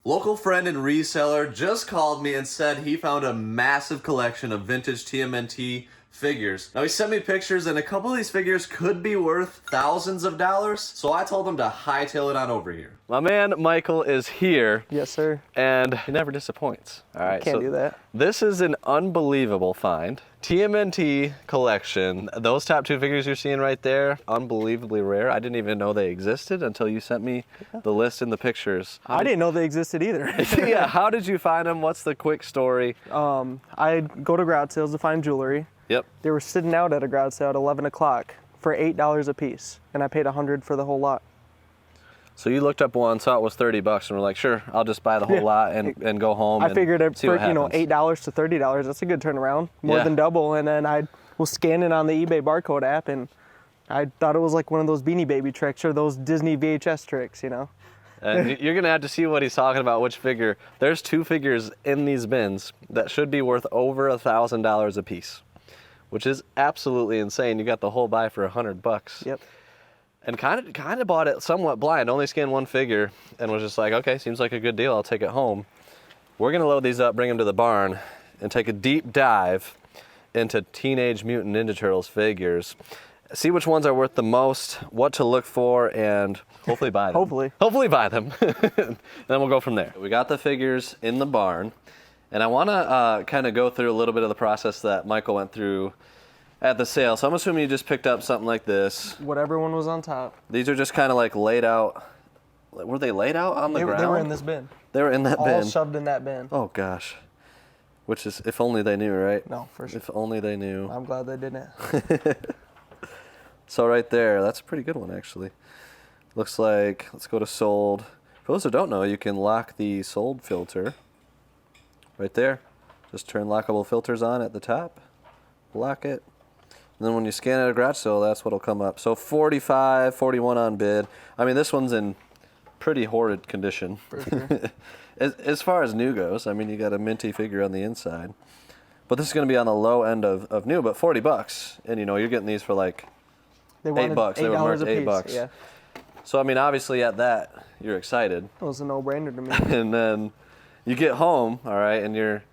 Local friend and reseller just called me and said he found a massive collection of vintage TMNT figures. Now he sent me pictures and a couple of these figures could be worth thousands of dollars, so I told him to hightail it on over here. My man Michael is here. Yes, sir. And he never disappoints. All right, Can't do that. This is an unbelievable find. TMNT collection. Those top two figures you're seeing right there, unbelievably rare. I didn't even know they existed until you sent me the list and the pictures. I didn't know they existed either. Yeah, how did you find them? What's the quick story? I go to garage sales to find jewelry. Yep. They were sitting out at a garage sale at 11 o'clock for $8 a piece, and I paid $100 for the whole lot. So you looked up one, saw it was $30, and were like, sure, I'll just buy the whole lot and go home. I figured it see for what happens. $8 to $30, that's a good turnaround, more than double. And then I was scanning on the eBay barcode app, and I thought it was like one of those Beanie Baby tricks or those Disney VHS tricks, you know. And you're gonna have to see what he's talking about, which figure. There's two figures in these bins that should be worth over $1,000 a piece, which is absolutely insane. You got the whole buy for $100. Yep. And kind of bought it somewhat blind. Only scanned one figure and was just like, okay, seems like a good deal. I'll take it home. We're gonna load these up, bring them to the barn, and take a deep dive into Teenage Mutant Ninja Turtles figures. See which ones are worth the most, what to look for, and hopefully buy them. Hopefully buy them. Then we'll go from there. We got the figures in the barn, and I wanna kind of go through a little bit of the process that Michael went through at the sale. So I'm assuming you just picked up something like this. Whatever one was on top. These are just kind of like laid out. Were they laid out on the ground? They were in this bin. They were in that bin. All shoved in that bin. Oh gosh. Which is, if only they knew, right? No, for sure. If only they knew. I'm glad they didn't. So right there, that's a pretty good one actually. Looks like, let's go to sold. For those who don't know, you can lock the sold filter right there. Just turn lockable filters on at the top, lock it. And then when you scan at a garage sale, that's what'll come up. So 45, 41 on bid. I mean, this one's in pretty horrid condition. For sure. As far as new goes, I mean, you got a minty figure on the inside. But this is going to be on the low end of new, but $40. And you know, you're getting these for like $8. They were marked $8. Yeah. So I mean, obviously at that, you're excited. It was a no-brainer to me. And then you get home, all right, and you're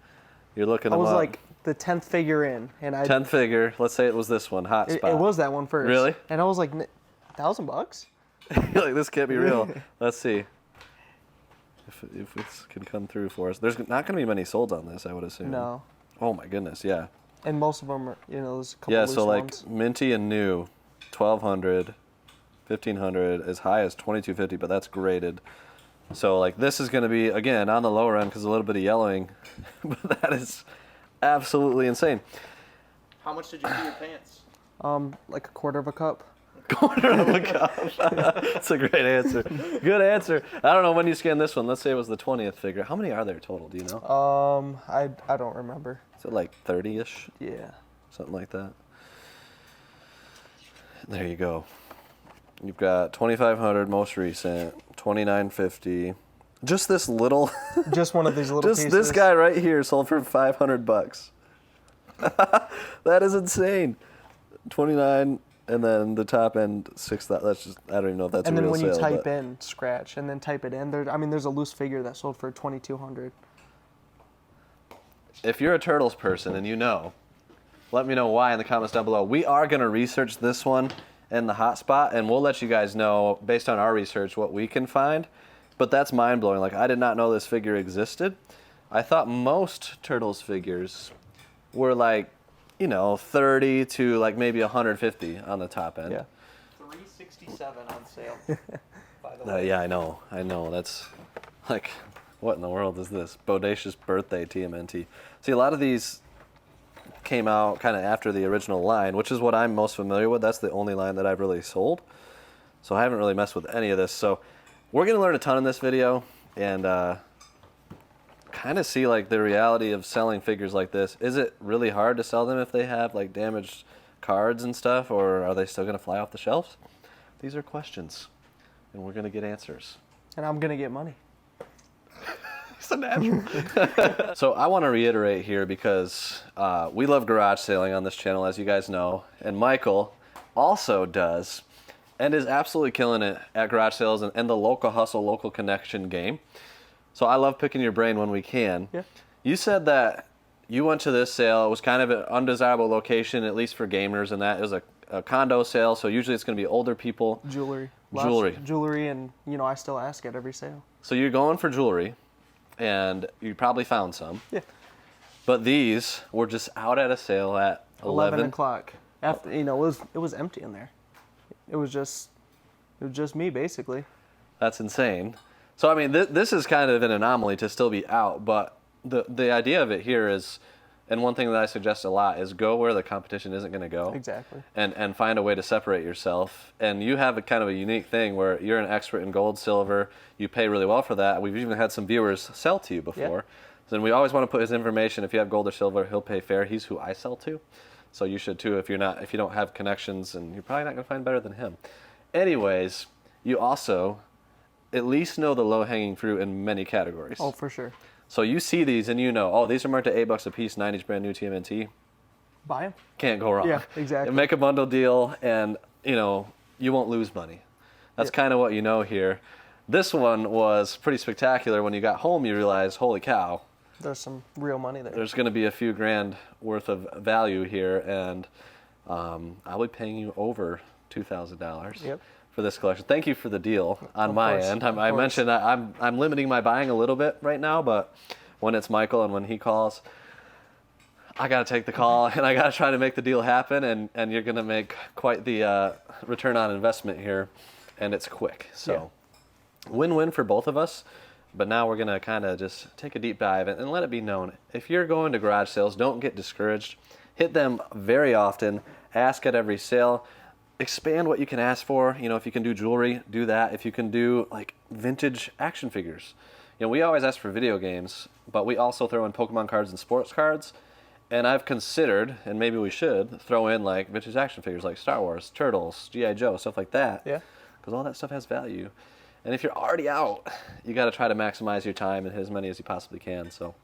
looking them up. I was like the 10th figure in, and 10th figure. Let's say it was this one, Hot Spot. It was that one first. Really? And I was like, $1,000? You're like, this can't be real. Let's see if this can come through for us. There's not going to be many sold on this, I would assume. No. Oh my goodness, yeah. And most of them are, you know, there's a couple Yeah, so like ones. minty and new, 1,200, 1,500, as high as 2,250, but that's graded. So like this is going to be, again, on the lower end because a little bit of yellowing, but that is absolutely insane. How much did you do your pants? Like a quarter of a cup. Quarter of a cup. That's a great answer. Good answer. I don't know when you scan this one. Let's say it was the 20th figure. How many are there total? Do you know? I don't remember. Is it like 30-ish? Yeah. Something like that. There you go. You've got 2,500 most recent, 2,950. Just this little. Just one of these little just pieces. This guy right here sold for $500. That is insane. 29. And then the top end, 6,000. That's just, I don't even know if that's a real sale. And then when you type in scratch and then type it in, there's a loose figure that sold for $2,200. If you're a Turtles person and you know, let me know why in the comments down below. We are going to research this one in the hot spot, and we'll let you guys know, based on our research, what we can find. But that's mind-blowing. Like, I did not know this figure existed. I thought most Turtles figures were like, you know, 30 to like maybe 150 on the top end. Yeah. $367 on sale. By the way. Yeah, I know. That's like, what in the world is this? Bodacious birthday TMNT. See, a lot of these came out kind of after the original line, which is what I'm most familiar with. That's the only line that I've really sold. So I haven't really messed with any of this. So we're going to learn a ton in this video and kind of see like the reality of selling figures like this. Is it really hard to sell them if they have like damaged cards and stuff, or are they still going to fly off the shelves? These are questions, and we're going to get answers. And I'm going to get money. It's a natural. So I want to reiterate here because we love garage sailing on this channel, as you guys know, and Michael also does and is absolutely killing it at garage sales and the local hustle, local connection game. So I love picking your brain when we can. Yeah. You said that you went to this sale. It was kind of an undesirable location, at least for gamers, and that it was a condo sale. So usually it's going to be older people. Jewelry. Jewelry, and I still ask at every sale. So you're going for jewelry, and you probably found some. Yeah. But these were just out at a sale at 11 o'clock. After it was empty in there. It was just me basically. That's insane. So I mean, this is kind of an anomaly to still be out, but the idea of it here is, and one thing that I suggest a lot is go where the competition isn't going to go. Exactly. And find a way to separate yourself. And you have a kind of a unique thing where you're an expert in gold, silver. You pay really well for that. We've even had some viewers sell to you before. Yeah. And we always want to put his information. If you have gold or silver, he'll pay fair. He's who I sell to. So you should too if you don't have connections, and you're probably not going to find better than him. Anyways, you also at least know the low-hanging fruit in many categories. Oh, for sure. So you see these and these are marked at $8 a piece, 90's brand new TMNT. Buy them. Can't go wrong. Yeah, exactly. Make a bundle deal, and you won't lose money. That's kind of what you know here. This one was pretty spectacular. When you got home, you realized, holy cow, there's some real money there. there's going to be a few grand worth of value here, and I'll be paying you over $2,000 for this collection. Thank you for the deal on my end. I mentioned I'm limiting my buying a little bit right now, but when it's Michael and when he calls, I got to take the call and I got to try to make the deal happen, and you're going to make quite the return on investment here, and it's quick. So win-win for both of us. But now we're going to kind of just take a deep dive and let it be known. If you're going to garage sales, don't get discouraged. Hit them very often. Ask at every sale. Expand what you can ask for. If you can do jewelry, do that. If you can do like vintage action figures. We always ask for video games, but we also throw in Pokemon cards and sports cards. And I've considered, and maybe we should, throw in like vintage action figures like Star Wars, Turtles, G.I. Joe, stuff like that. Yeah. Because all that stuff has value. And if you're already out, you got to try to maximize your time and hit as many as you possibly can. So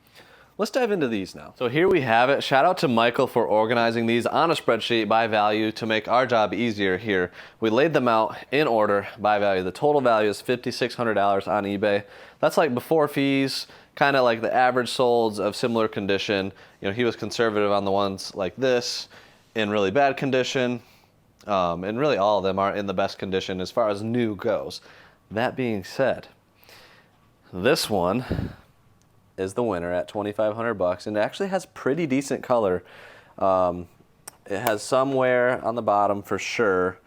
let's dive into these now. So here we have it. Shout out to Michael for organizing these on a spreadsheet by value to make our job easier here. We laid them out in order by value. The total value is $5,600 on eBay. That's like before fees, kind of like the average solds of similar condition. He was conservative on the ones like this in really bad condition. And really all of them are in the best condition as far as new goes. That being said, this one is the winner at $2,500, and it actually has pretty decent color. It has some wear on the bottom for sure,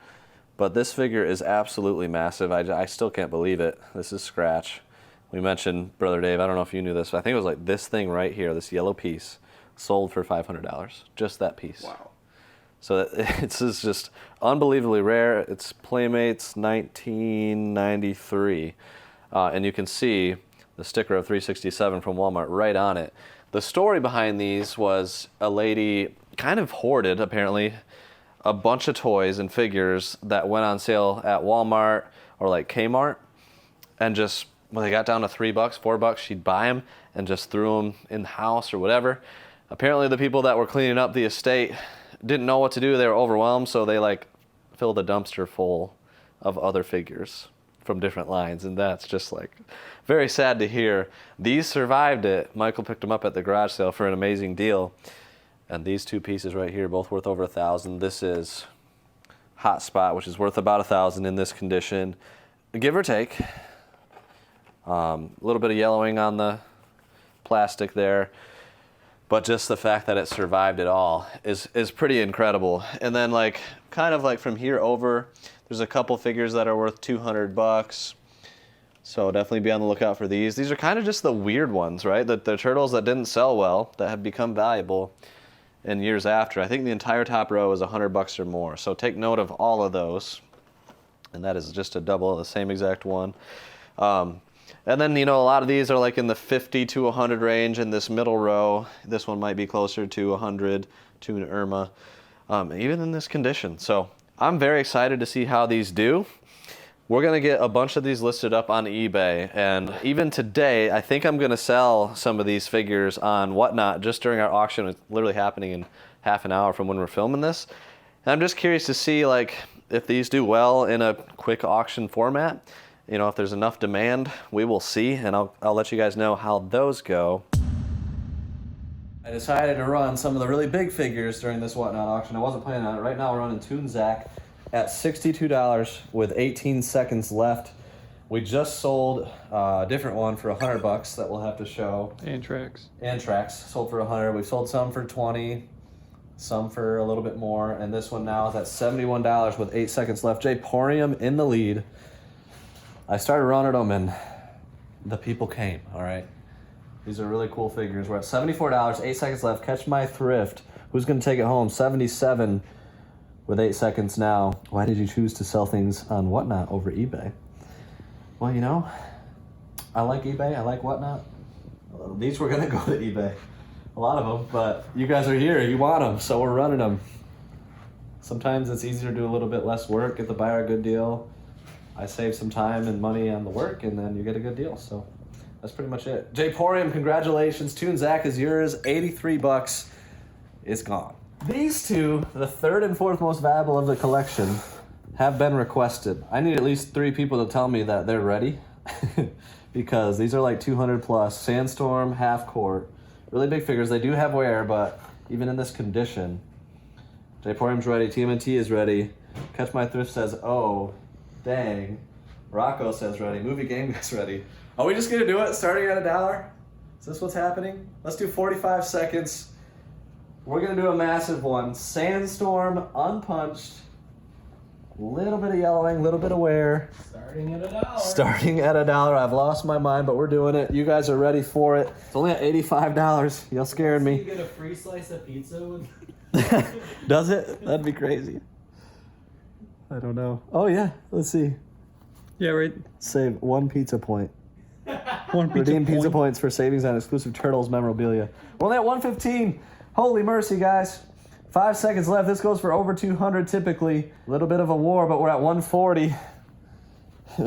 but this figure is absolutely massive. I still can't believe it. This is scratch. We mentioned Brother Dave. I don't know if you knew this, but I think it was like this thing right here, this yellow piece, sold for $500. Just that piece. Wow. So it's just unbelievably rare. It's Playmates 1993. And you can see the sticker of 367 from Walmart right on it. The story behind these was a lady kind of hoarded, apparently, a bunch of toys and figures that went on sale at Walmart or like Kmart. And just when they got down to $3, $4, she'd buy them and just threw them in the house or whatever. Apparently the people that were cleaning up the estate didn't know what to do. They were overwhelmed, so they like filled a dumpster full of other figures from different lines, and that's just like very sad to hear. These survived it. Michael picked them up at the garage sale for an amazing deal, and these two pieces right here, both worth over $1,000. This is Hot Spot, which is worth about $1,000 in this condition, give or take. A little bit of yellowing on the plastic there. But just the fact that it survived it all is pretty incredible. And then like kind of like from here over, there's a couple figures that are worth $200. So definitely be on the lookout for these. These are kind of just the weird ones, right? The turtles that didn't sell well, that have become valuable in years after. I think the entire top row is $100 or more. So take note of all of those. And that is just a double of the same exact one. And then, a lot of these are like in the 50 to 100 range in this middle row. This one might be closer to 100 to an Irma, even in this condition. So I'm very excited to see how these do. We're going to get a bunch of these listed up on eBay. And even today, I think I'm going to sell some of these figures on Whatnot just during our auction. It's literally happening in half an hour from when we're filming this. And I'm just curious to see like if these do well in a quick auction format. You know, if there's enough demand, we will see, and I'll let you guys know how those go. I decided to run some of the really big figures during this Whatnot auction. I wasn't planning on it. Right now we're running Toon Zach at $62 with 18 seconds left. We just sold a different one for $100 that we'll have to show. Antrax sold for 100. We've sold some for 20, some for a little bit more, and this one now is at $71 with 8 seconds left. Japorium in the lead. I started running them and the people came, all right? These are really cool figures. We're at $74, 8 seconds left. Catch My Thrift. Who's gonna take it home? 77 with 8 seconds now. Why did you choose to sell things on Whatnot over eBay? Well, you know, I like eBay, I like Whatnot. These were gonna go to eBay, a lot of them, but you guys are here, you want them, so we're running them. Sometimes it's easier to do a little bit less work, get the buyer a good deal. I save some time and money on the work, and then you get a good deal, so that's pretty much it. Japorium, congratulations. Toon Zach is yours, $83. It's gone. These two, the third and fourth most valuable of the collection, have been requested. I need at least 3 people to tell me that they're ready because these are like 200 plus. Sandstorm, half court, really big figures. They do have wear, but even in this condition, Japorium's ready, TMNT is ready. Catch My Thrift says, oh, dang. Rocco says ready, Movie Game Guy's ready. Are we just gonna do it starting at $1? Is this what's happening? Let's do 45 seconds. We're gonna do a massive one. Sandstorm, unpunched. Little bit of yellowing, little bit of wear. Starting at $1. Starting at $1. I've lost my mind, but we're doing it. You guys are ready for it. It's only at $85. Y'all scared me. You get a free slice of pizza with. Does it? That'd be crazy. I don't know. Oh yeah, let's see. Yeah, right. Save 1 pizza point. One Redeem pizza points for savings on exclusive Turtles memorabilia. We're only at 115. Holy mercy, guys. 5 seconds left. This goes for over 200 typically. A little bit of a war, but we're at 140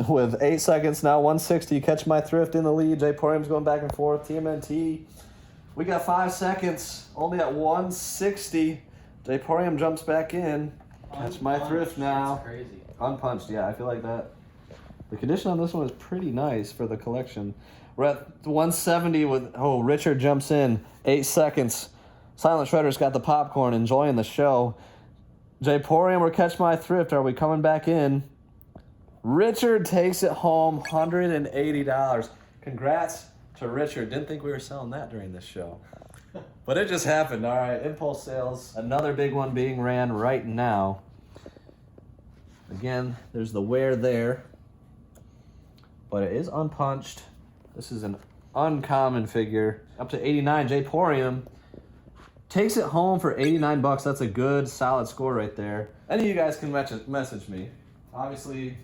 with 8 seconds now. 160. Catch My Thrift in the lead. Japorium's going back and forth. TMNT. We got 5 seconds. Only at 160. Japorium jumps back in. Catch My Thrift now. That's crazy. Unpunched, yeah, I feel like that. The condition on this one is pretty nice for the collection. We're at 170 with, oh, Richard jumps in. 8 seconds. Silent Shredder's got the popcorn, enjoying the show. Japorium or Catch My Thrift, are we coming back in? Richard takes it home, $180. Congrats to Richard. Didn't think we were selling that during this show. But it just happened. All right, impulse sales. Another big one being ran right now. Again, there's the wear there. But it is unpunched. This is an uncommon figure. Up to 89, Japorium takes it home for $89. That's a good, solid score right there. Any of you guys can message me. Obviously,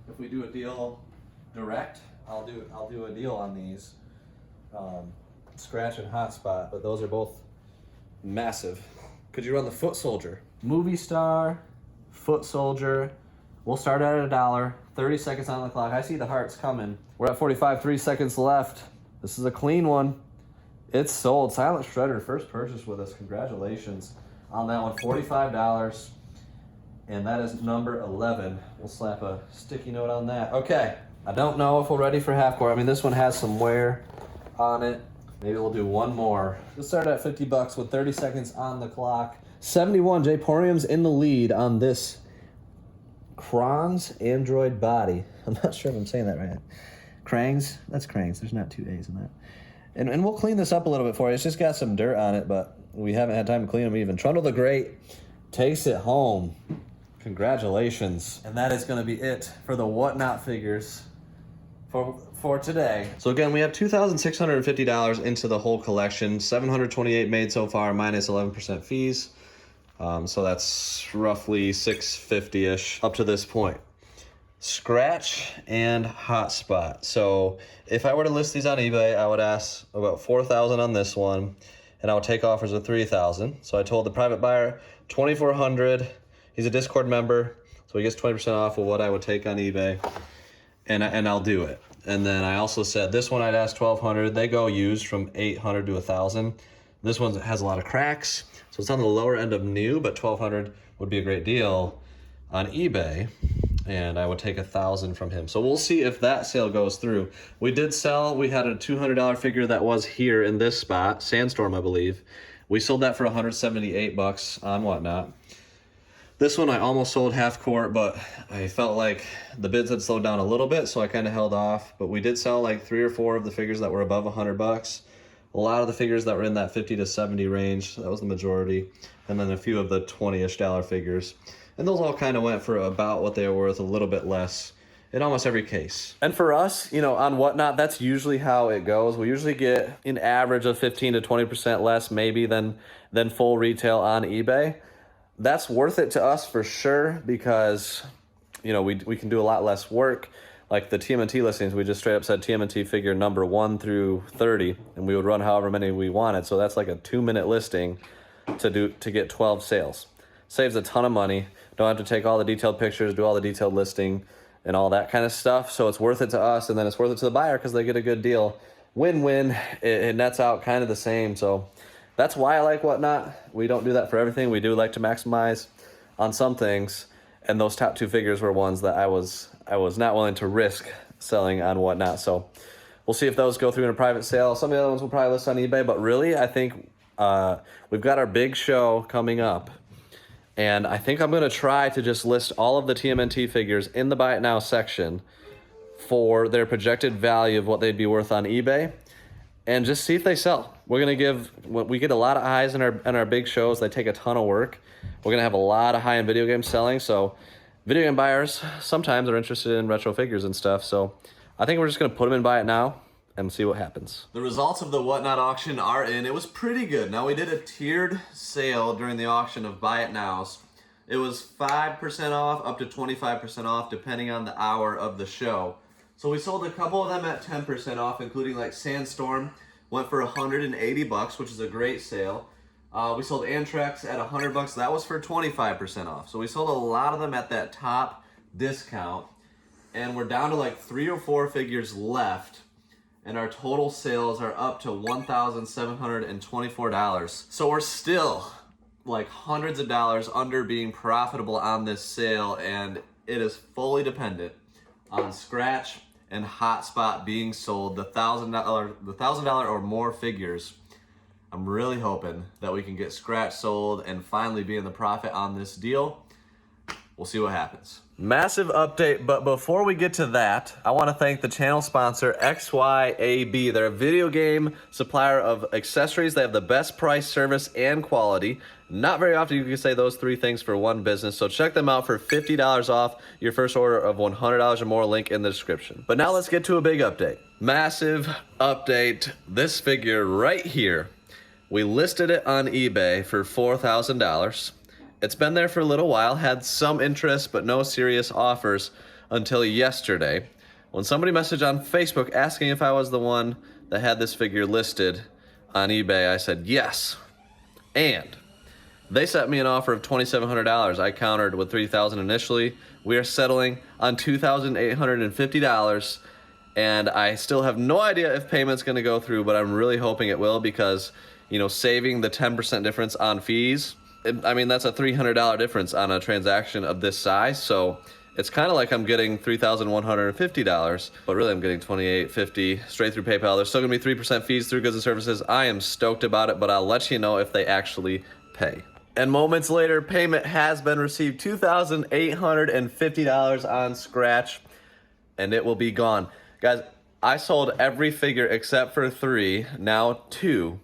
if we do a deal direct, I'll do a deal on these. Scratch and Hotspot, but those are both massive. Could you run the Foot Soldier? Movie Star, Foot Soldier. We'll start at $1. 30 seconds on the clock. I see the hearts coming. We're at 45, 3 seconds left. This is a clean one. It's sold. Silent Shredder, first purchase with us. Congratulations on that one. $45. And that is number 11. We'll slap a sticky note on that. Okay. I don't know if we're ready for half court. I mean, this one has some wear on it. Maybe we'll do one more. Let's start at $50 with 30 seconds on the clock. 71, Japorium's in the lead on this Krang's Android body. I'm not sure if I'm saying that right. Krang's? That's Krang's. There's not 2 A's in that. And we'll clean this up a little bit for you. It's just got some dirt on it, but we haven't had time to clean them even. Trundle the Great takes it home. Congratulations. And that is going to be it for the Whatnot figures for today. So again, we have $2,650 into the whole collection. $728 made so far, minus 11% fees. So that's roughly $650-ish up to this point. Scratch and Hotspot. So if I were to list these on eBay, I would ask about $4,000 on this one, and I would take offers of $3,000. So I told the private buyer $2,400. He's a Discord member, so he gets 20% off of what I would take on eBay, and I'll do it. And then I also said this one I'd ask $1,200. They go used from $800 to $1,000. This one has a lot of cracks, so it's on the lower end of new, but $1,200 would be a great deal on eBay. and I would take 1,000 from him. So we'll see if that sale goes through. We did sell, we had a $200 figure that was here in this spot, Sandstorm, I believe. We sold that for 178 bucks on Whatnot. This one I almost sold half court, but I felt like the bids had slowed down a little bit, so I kind of held off. But we did sell like 3 or 4 of the figures that were above 100 bucks. A lot of the figures that were in that 50 to 70 range, that was the majority. And then a few of the 20-ish dollar figures. And those all kind of went for about what they were worth, a little bit less in almost every case. And for us, you know, on Whatnot, that's usually how it goes. We usually get an average of 15 to 20% less maybe than full retail on eBay. That's worth it to us for sure because, you know, we can do a lot less work. Like the TMNT listings, we just straight up said TMNT figure number 1 through 30, and we would run however many we wanted. So that's like a 2-minute listing to get 12 sales. Saves a ton of money. Don't have to take all the detailed pictures, do all the detailed listing and all that kind of stuff. So it's worth it to us, and then it's worth it to the buyer because they get a good deal. Win-win. It nets out kind of the same. So that's why I like Whatnot. We don't do that for everything. We do like to maximize on some things, and those top 2 figures were ones that I was not willing to risk selling on Whatnot. So we'll see if those go through in a private sale. Some of the other ones will probably list on eBay, but really I think we've got our big show coming up. And I think I'm going to try to just list all of the TMNT figures in the Buy It Now section for their projected value of what they'd be worth on eBay and just see if they sell. We get a lot of highs in our big shows. They take a ton of work. We're going to have a lot of high-end video games selling. So video game buyers sometimes are interested in retro figures and stuff. So I think we're just going to put them in Buy It Now and see what happens. The results of the Whatnot auction are in. It was pretty good. Now, we did a tiered sale during the auction of Buy It Nows. It was 5% off up to 25% off depending on the hour of the show. So we sold a couple of them at 10% off, including like Sandstorm, went for 180 bucks, which is a great sale. We sold Antrex at 100 bucks. That was for 25% off. So we sold a lot of them at that top discount, and we're down to like 3 or 4 figures left. And our total sales are up to $1,724. So we're still like hundreds of dollars under being profitable on this sale, and it is fully dependent on Scratch and Hotspot being sold, the $1,000 or more figures. I'm really hoping that we can get Scratch sold and finally be in the profit on this deal. We'll see what happens. Massive update, but before we get to that, I want to thank the channel sponsor, XYAB. They're a video game supplier of accessories. They have the best price, service, and quality. Not very often you can say those 3 things for one business, so check them out for $50 off your first order of $100 or more, link in the description. But now let's get to a big update. Massive update. This figure right here, we listed it on eBay for $4,000. It's been there for a little while, had some interest, but no serious offers until yesterday, when somebody messaged on Facebook asking if I was the one that had this figure listed on eBay. I said yes, and they sent me an offer of $2,700. I countered with $3,000 initially. We are settling on $2,850, and I still have no idea if payment's going to go through, but I'm really hoping it will because, you know, saving the 10% difference on fees, I mean, that's a $300 difference on a transaction of this size, so it's kind of like I'm getting $3,150, but really I'm getting $2,850 straight through PayPal. There's still going to be 3% fees through goods and services. I am stoked about it, but I'll let you know if they actually pay. And moments later, payment has been received, $2,850 on Scratch, and it will be gone. Guys, I sold every figure except for 3, now 2,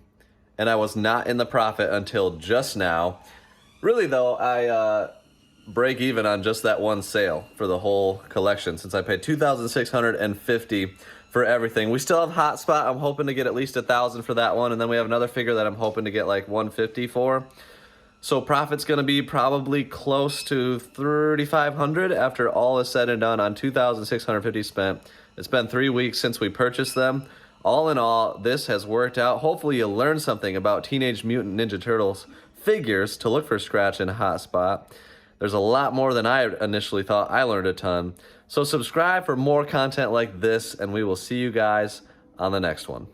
and I was not in the profit until just now. Really though, I break even on just that one sale for the whole collection since I paid $2,650 for everything. We still have Hotspot. I'm hoping to get at least $1,000 for that one, and then we have another figure that I'm hoping to get like $150 for. So profit's gonna be probably close to $3,500 after all is said and done on $2,650 spent. It's been 3 weeks since we purchased them. All in all, this has worked out. Hopefully you learned something about Teenage Mutant Ninja Turtles figures to look for Scratch and Hotspot. There's a lot more than I initially thought. I learned a ton. So subscribe for more content like this, and we will see you guys on the next one.